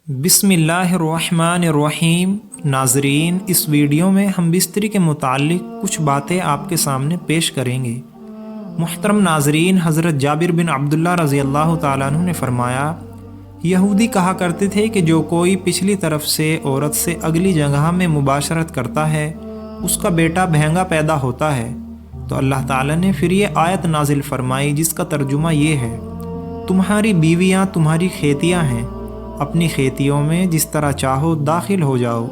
بسم اللہ الرحمن الرحیم۔ ناظرین، اس ویڈیو میں ہم بستری کے متعلق کچھ باتیں آپ کے سامنے پیش کریں گے۔ محترم ناظرین، حضرت جابر بن عبداللہ رضی اللہ تعالیٰ عنہ نے فرمایا، یہودی کہا کرتے تھے کہ جو کوئی پچھلی طرف سے عورت سے اگلی جگہ میں مباشرت کرتا ہے اس کا بیٹا بھینگا پیدا ہوتا ہے۔ تو اللہ تعالیٰ نے پھر یہ آیت نازل فرمائی جس کا ترجمہ یہ ہے، تمہاری بیویاں تمہاری کھیتیاں ہیں، اپنی کھیتیوں میں جس طرح چاہو داخل ہو جاؤ۔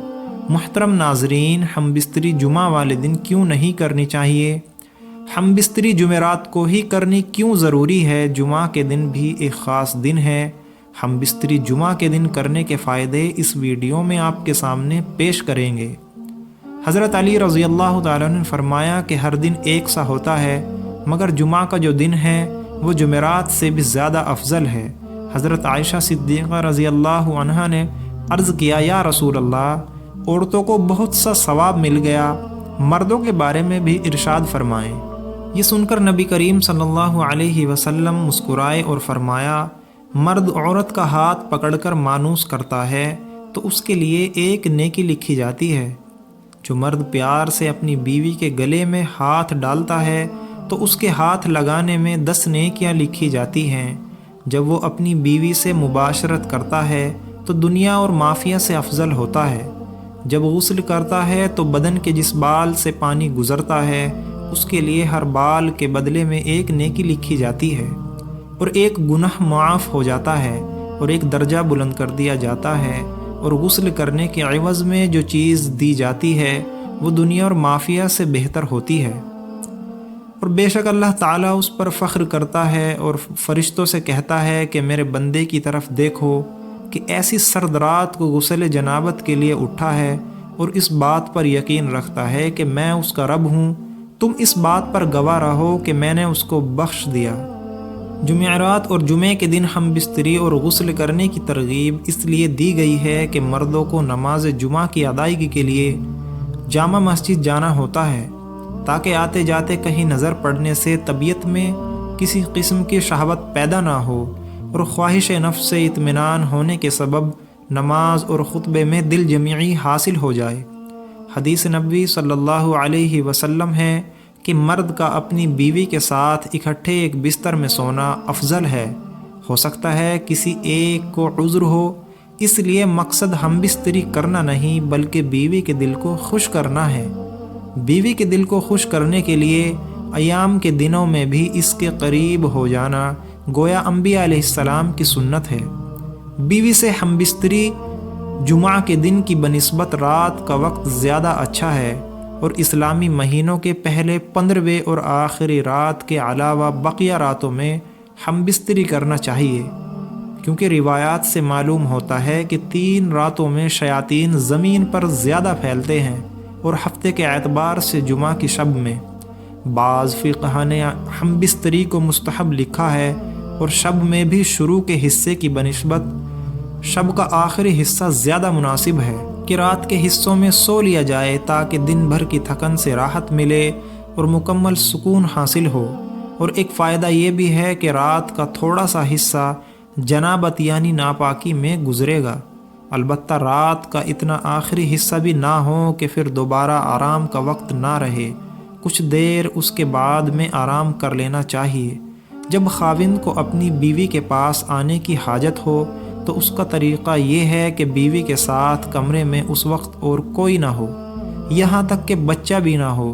محترم ناظرین، ہم بستری جمعہ والے دن کیوں نہیں کرنی چاہیے؟ ہم بستری جمعرات کو ہی کرنی کیوں ضروری ہے؟ جمعہ کے دن بھی ایک خاص دن ہے۔ ہم بستری جمعہ کے دن کرنے کے فائدے اس ویڈیو میں آپ کے سامنے پیش کریں گے۔ حضرت علی رضی اللہ تعالیٰ نے فرمایا کہ ہر دن ایک سا ہوتا ہے، مگر جمعہ کا جو دن ہے وہ جمعرات سے بھی زیادہ افضل ہے۔ حضرت عائشہ صدیقہ رضی اللہ عنہا نے عرض کیا، یا رسول اللہ، عورتوں کو بہت سا ثواب مل گیا، مردوں کے بارے میں بھی ارشاد فرمائیں۔ یہ سن کر نبی کریم صلی اللہ علیہ وسلم مسکرائے اور فرمایا، مرد عورت کا ہاتھ پکڑ کر مانوس کرتا ہے تو اس کے لیے ایک نیکی لکھی جاتی ہے۔ جو مرد پیار سے اپنی بیوی کے گلے میں ہاتھ ڈالتا ہے تو اس کے ہاتھ لگانے میں 10 نیکیاں لکھی جاتی ہیں۔ جب وہ اپنی بیوی سے مباشرت کرتا ہے تو دنیا اور مافیہ سے افضل ہوتا ہے۔ جب غسل کرتا ہے تو بدن کے جس بال سے پانی گزرتا ہے اس کے لیے ہر بال کے بدلے میں ایک نیکی لکھی جاتی ہے، اور ایک گناہ معاف ہو جاتا ہے، اور ایک درجہ بلند کر دیا جاتا ہے، اور غسل کرنے کے عوض میں جو چیز دی جاتی ہے وہ دنیا اور مافیہ سے بہتر ہوتی ہے۔ اور بے شک اللہ تعالیٰ اس پر فخر کرتا ہے اور فرشتوں سے کہتا ہے کہ میرے بندے کی طرف دیکھو کہ ایسی سرد رات کو غسل جنابت کے لیے اٹھا ہے اور اس بات پر یقین رکھتا ہے کہ میں اس کا رب ہوں، تم اس بات پر گواہ رہو کہ میں نے اس کو بخش دیا۔ جمعرات اور جمعے کے دن ہم بستری اور غسل کرنے کی ترغیب اس لیے دی گئی ہے کہ مردوں کو نماز جمعہ کی ادائیگی کے لیے جامع مسجد جانا ہوتا ہے، تاکہ آتے جاتے کہیں نظر پڑنے سے طبیعت میں کسی قسم کی شہوت پیدا نہ ہو، اور خواہش نفس سے اطمینان ہونے کے سبب نماز اور خطبے میں دل جمعی حاصل ہو جائے۔ حدیث نبوی صلی اللہ علیہ وسلم ہے کہ مرد کا اپنی بیوی کے ساتھ اکٹھے ایک بستر میں سونا افضل ہے۔ ہو سکتا ہے کسی ایک کو عذر ہو، اس لیے مقصد ہم بستری کرنا نہیں بلکہ بیوی کے دل کو خوش کرنا ہے۔ بیوی کے دل کو خوش کرنے کے لیے ایام کے دنوں میں بھی اس کے قریب ہو جانا گویا انبیاء علیہ السلام کی سنت ہے۔ بیوی سے ہم بستری جمعہ کے دن کی بنسبت رات کا وقت زیادہ اچھا ہے، اور اسلامی مہینوں کے پہلے 15ویں اور آخری رات کے علاوہ بقیہ راتوں میں ہم بستری کرنا چاہیے، کیونکہ روایات سے معلوم ہوتا ہے کہ 3 راتوں میں شیاطین زمین پر زیادہ پھیلتے ہیں، اور ہفتے کے اعتبار سے جمعہ کی شب میں۔ بعض فقہ نے ہم بستری کو مستحب لکھا ہے، اور شب میں بھی شروع کے حصے کی بنسبت شب کا آخری حصہ زیادہ مناسب ہے کہ رات کے حصوں میں سو لیا جائے تاکہ دن بھر کی تھکن سے راحت ملے اور مکمل سکون حاصل ہو۔ اور ایک فائدہ یہ بھی ہے کہ رات کا تھوڑا سا حصہ جنابت یعنی ناپاکی میں گزرے گا، البتہ رات کا اتنا آخری حصہ بھی نہ ہو کہ پھر دوبارہ آرام کا وقت نہ رہے، کچھ دیر اس کے بعد میں آرام کر لینا چاہیے۔ جب خاوند کو اپنی بیوی کے پاس آنے کی حاجت ہو تو اس کا طریقہ یہ ہے کہ بیوی کے ساتھ کمرے میں اس وقت اور کوئی نہ ہو، یہاں تک کہ بچہ بھی نہ ہو۔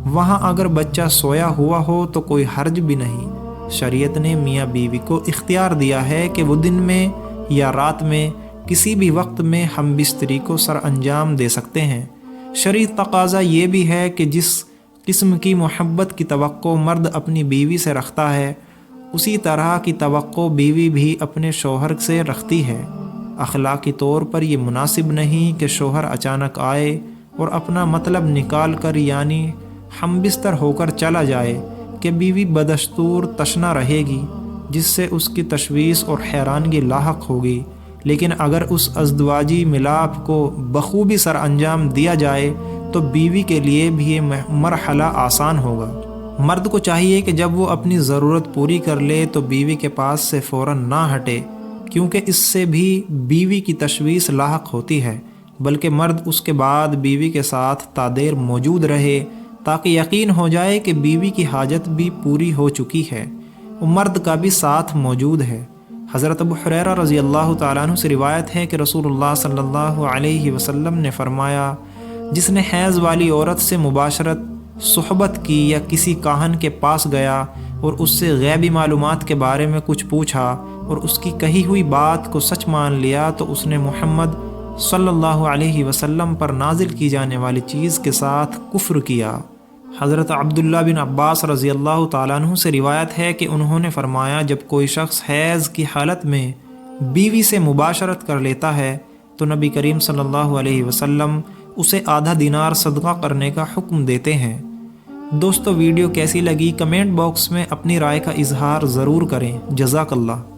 وہاں اگر بچہ سویا ہوا ہو تو کوئی حرج بھی نہیں۔ شریعت نے میاں بیوی کو اختیار دیا ہے کہ وہ دن میں یا رات میں کسی بھی وقت میں ہم بستری کو سر انجام دے سکتے ہیں۔ شرعی تقاضا یہ بھی ہے کہ جس قسم کی محبت کی توقع مرد اپنی بیوی سے رکھتا ہے، اسی طرح کی توقع بیوی بھی اپنے شوہر سے رکھتی ہے۔ اخلاقی طور پر یہ مناسب نہیں کہ شوہر اچانک آئے اور اپنا مطلب نکال کر یعنی ہم بستر ہو کر چلا جائے کہ بیوی بدستور تشنا رہے گی، جس سے اس کی تشویش اور حیرانگی لاحق ہوگی۔ لیکن اگر اس ازدواجی ملاپ کو بخوبی سر انجام دیا جائے تو بیوی کے لیے بھی یہ مرحلہ آسان ہوگا۔ مرد کو چاہیے کہ جب وہ اپنی ضرورت پوری کر لے تو بیوی کے پاس سے فوراً نہ ہٹے، کیونکہ اس سے بھی بیوی کی تشویش لاحق ہوتی ہے، بلکہ مرد اس کے بعد بیوی کے ساتھ تادیر موجود رہے تاکہ یقین ہو جائے کہ بیوی کی حاجت بھی پوری ہو چکی ہے، مرد کا بھی ساتھ موجود ہے۔ حضرت ابو ہریرہ رضی اللہ تعالیٰ عنہ سے روایت ہے کہ رسول اللہ صلی اللہ علیہ وسلم نے فرمایا، جس نے حیض والی عورت سے مباشرت، صحبت کی یا کسی کاہن کے پاس گیا اور اس سے غیبی معلومات کے بارے میں کچھ پوچھا اور اس کی کہی ہوئی بات کو سچ مان لیا، تو اس نے محمد صلی اللہ علیہ وسلم پر نازل کی جانے والی چیز کے ساتھ کفر کیا۔ حضرت عبداللہ بن عباس رضی اللہ تعالیٰ عنہ سے روایت ہے کہ انہوں نے فرمایا، جب کوئی شخص حیض کی حالت میں بیوی سے مباشرت کر لیتا ہے تو نبی کریم صلی اللہ علیہ وسلم اسے آدھا دینار صدقہ کرنے کا حکم دیتے ہیں۔ دوستو، ویڈیو کیسی لگی کمنٹ باکس میں اپنی رائے کا اظہار ضرور کریں۔ جزاک اللہ۔